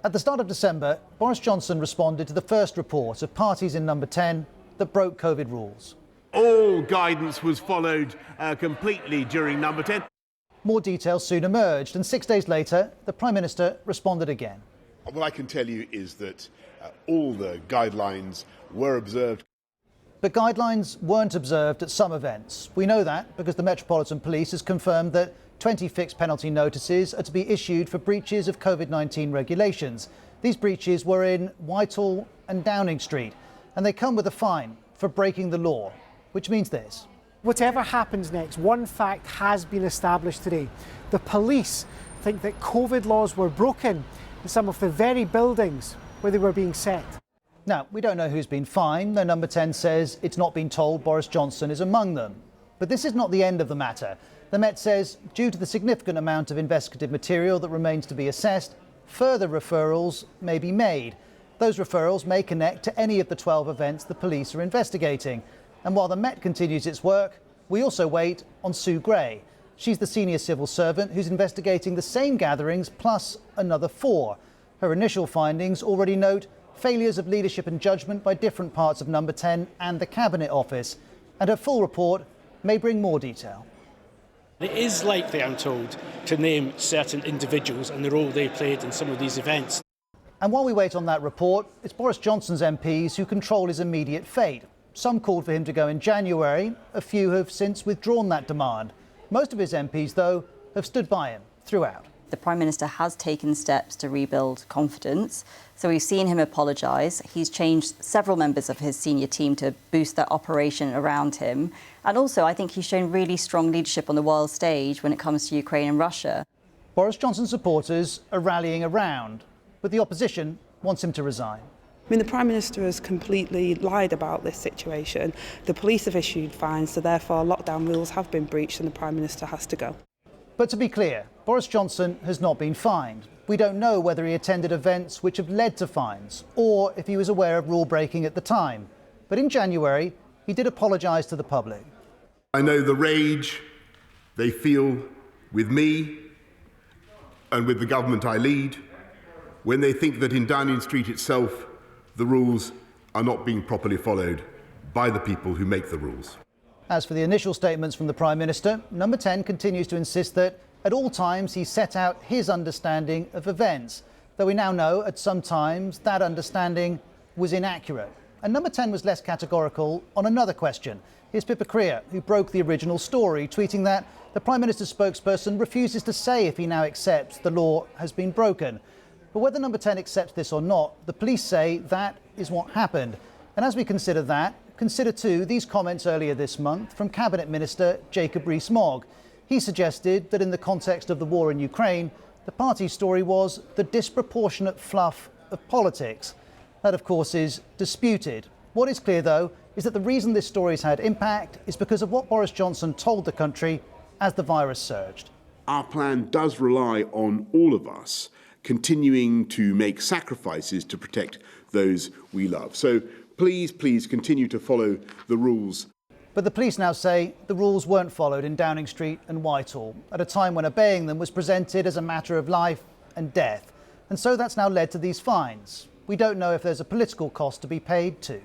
At the start of December, Boris Johnson responded to the first report of parties in Number 10 that broke COVID rules. All guidance was followed completely during Number 10. More details soon emerged, and 6 days later, the Prime Minister responded again. What I can tell you is that all the guidelines were observed. But guidelines weren't observed at some events. We know that because the Metropolitan Police has confirmed that 20 fixed penalty notices are to be issued for breaches of COVID-19 regulations. These breaches were in Whitehall and Downing Street, and they come with a fine for breaking the law, which means this. Whatever happens next, one fact has been established today. The police think that COVID laws were broken in some of the very buildings where they were being set. Now, we don't know who's been fined, though Number 10 says it's not been told Boris Johnson is among them. But this is not the end of the matter. The Met says, due to the significant amount of investigative material that remains to be assessed, further referrals may be made. Those referrals may connect to any of the 12 events the police are investigating. And while the Met continues its work, we also wait on Sue Gray. She's the senior civil servant who's investigating the same gatherings plus another 4. Her initial findings already note failures of leadership and judgment by different parts of Number 10 and the Cabinet Office. And her full report may bring more detail. It is likely, I'm told, to name certain individuals and the role they played in some of these events. And while we wait on that report, it's Boris Johnson's MPs who control his immediate fate. Some called for him to go in January. A few have since withdrawn that demand. Most of his MPs, though, have stood by him throughout. The Prime Minister has taken steps to rebuild confidence. So we've seen him apologise. He's changed several members of his senior team to boost their operation around him. And also, I think he's shown really strong leadership on the world stage when it comes to Ukraine and Russia. Boris Johnson's supporters are rallying around, but the opposition wants him to resign. I mean, the Prime Minister has completely lied about this situation. The police have issued fines, so therefore lockdown rules have been breached and the Prime Minister has to go. But to be clear, Boris Johnson has not been fined. We don't know whether he attended events which have led to fines or if he was aware of rule breaking at the time. But in January, he did apologise to the public. I know the rage they feel with me and with the government I lead when they think that in Downing Street itself, the rules are not being properly followed by the people who make the rules. As for the initial statements from the Prime Minister, Number 10 continues to insist that at all times he set out his understanding of events, though we now know at some times that understanding was inaccurate. And Number 10 was less categorical on another question. Here's Pippa Creer, who broke the original story, tweeting that the Prime Minister's spokesperson refuses to say if he now accepts the law has been broken. But whether Number 10 accepts this or not, the police say that is what happened. And as we consider that, consider too these comments earlier this month from Cabinet Minister Jacob Rees-Mogg. He suggested that in the context of the war in Ukraine, the party's story was the disproportionate fluff of politics. That, of course, is disputed. What is clear, though, is that the reason this story's had impact is because of what Boris Johnson told the country as the virus surged. Our plan does rely on all of us continuing to make sacrifices to protect those we love. So please continue to follow the rules. But the police now say the rules weren't followed in Downing Street and Whitehall at a time when obeying them was presented as a matter of life and death. And so that's now led to these fines. We don't know if there's a political cost to be paid too.